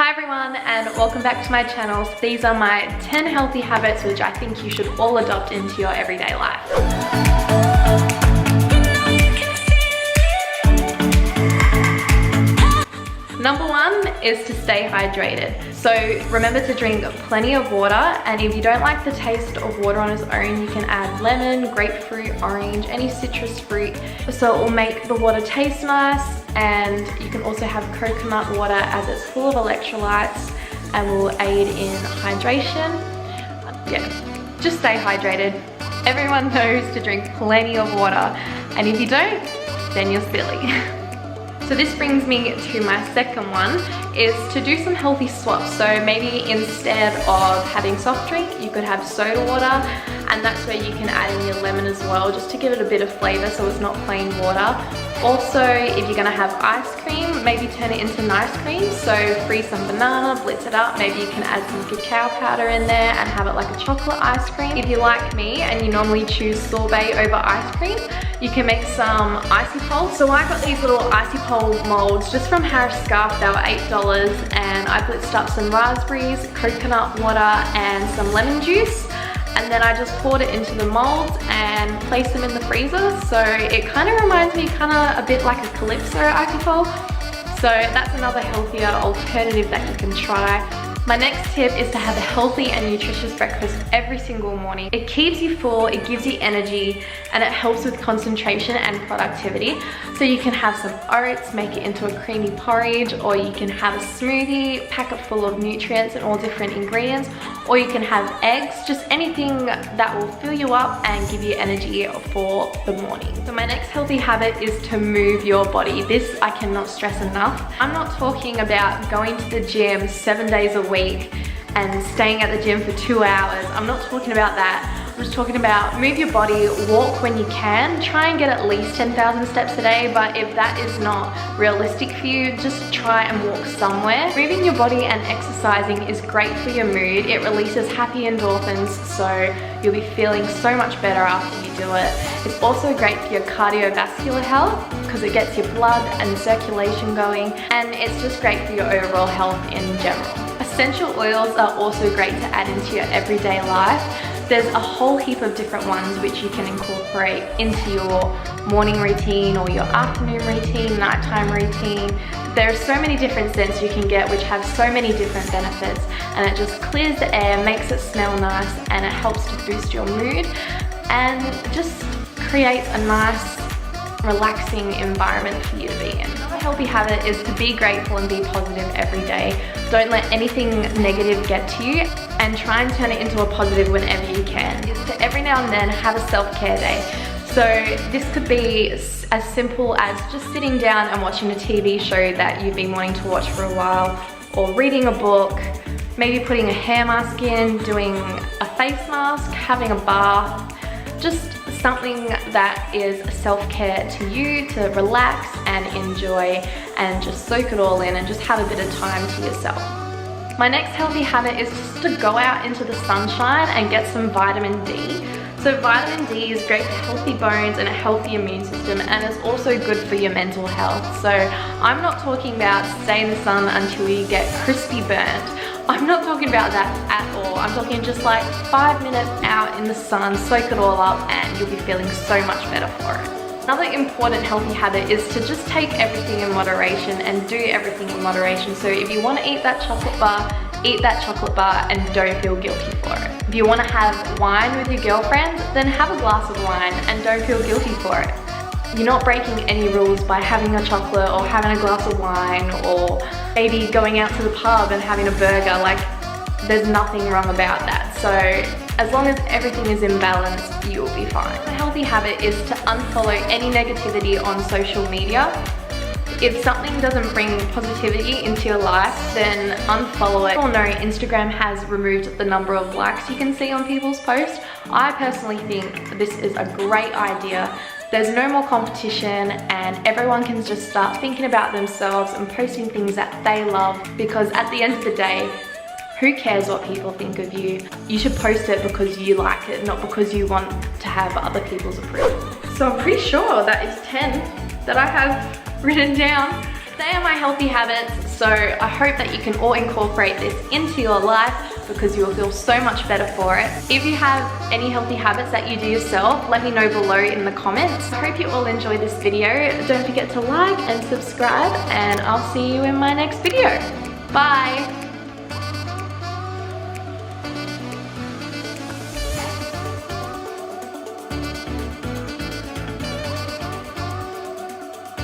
Hi everyone and welcome back to my channel. So these are my 10 healthy habits which I think you should all adopt into your everyday life. Number one is to stay hydrated. So remember to drink plenty of water, and if you don't like the taste of water on its own, you can add lemon, grapefruit, orange, any citrus fruit. So it will make the water taste nice, and you can also have coconut water as it's full of electrolytes and will aid in hydration. Yeah, just stay hydrated. Everyone knows to drink plenty of water, and if you don't, then you're silly. So this brings me to my second one, is to do some healthy swaps. So maybe instead of having soft drink, you could have soda water, and that's where you can add in your lemon as well, just to give it a bit of flavor so it's not plain water. Also, if you're gonna have ice cream, maybe turn it into nice cream. So freeze some banana, blitz it up, maybe you can add some cacao powder in there and have it like a chocolate ice cream. If you're like me and you normally choose sorbet over ice cream, you can make some icy poles. So I got these little icy pole molds just from Harris Scarf. They were $8, and I blitzed up some raspberries, coconut water and some lemon juice, and then I just poured it into the molds and placed them in the freezer. So it kind of reminds me a bit like a Calypso icy pole. So that's another healthier alternative that you can try. My next tip is to have a healthy and nutritious breakfast every single morning. It keeps you full, it gives you energy, and it helps with concentration and productivity. So you can have some oats, make it into a creamy porridge, or you can have a smoothie, pack it full of nutrients and all different ingredients, or you can have eggs, just anything that will fill you up and give you energy for the morning. So my next healthy habit is to move your body. This I cannot stress enough. I'm not talking about going to the gym 7 days a week and staying at the gym for 2 hours. I'm not talking about that. I'm just talking about move your body, walk when you can. Try and get at least 10,000 steps a day, but if that is not realistic for you, just try and walk somewhere. Moving your body and exercising is great for your mood. It releases happy endorphins, so you'll be feeling so much better after you do it. It's also great for your cardiovascular health because it gets your blood and circulation going, and it's just great for your overall health in general. Essential oils are also great to add into your everyday life. There's a whole heap of different ones which you can incorporate into your morning routine or your afternoon routine, nighttime routine. There are so many different scents you can get which have so many different benefits, and it just clears the air, makes it smell nice, and it helps to boost your mood and just creates a nice relaxing environment for you to be in. Another healthy habit is to be grateful and be positive every day. Don't let anything negative get to you, and try and turn it into a positive whenever you can. Is to every now and then have a self-care day. So this could be as simple as just sitting down and watching a TV show that you've been wanting to watch for a while, or reading a book, maybe putting a hair mask in, doing a face mask, having a bath, just something that is self-care to you, to relax and enjoy and just soak it all in and just have a bit of time to yourself. My next healthy habit is just to go out into the sunshine and get some vitamin D. So vitamin D is great for healthy bones and a healthy immune system, and it's also good for your mental health. So I'm not talking about stay in the sun until you get crispy burnt. I'm not talking about that at all. I'm talking just like 5 minutes out in the sun, soak it all up, and you'll be feeling so much better for it. Another important healthy habit is to just take everything in moderation and do everything in moderation. So if you want to eat that chocolate bar, eat that chocolate bar and don't feel guilty for it. If you want to have wine with your girlfriend, then have a glass of wine and don't feel guilty for it. You're not breaking any rules by having a chocolate or having a glass of wine, or maybe going out to the pub and having a burger. Like, there's nothing wrong about that. So as long as everything is in balance, you'll be fine. A healthy habit is to unfollow any negativity on social media. If something doesn't bring positivity into your life, then unfollow it. You all know Instagram has removed the number of likes you can see on people's posts. I personally think this is a great idea. There's no more competition, and everyone can just start thinking about themselves and posting things that they love, because at the end of the day, who cares what people think of you? You should post it because you like it, not because you want to have other people's approval. So I'm pretty sure that is 10 that I have written down. They are my healthy habits. So I hope that you can all incorporate this into your life because you will feel so much better for it. If you have any healthy habits that you do yourself, let me know below in the comments. I hope you all enjoyed this video. Don't forget to like and subscribe, and I'll see you in my next video. Bye!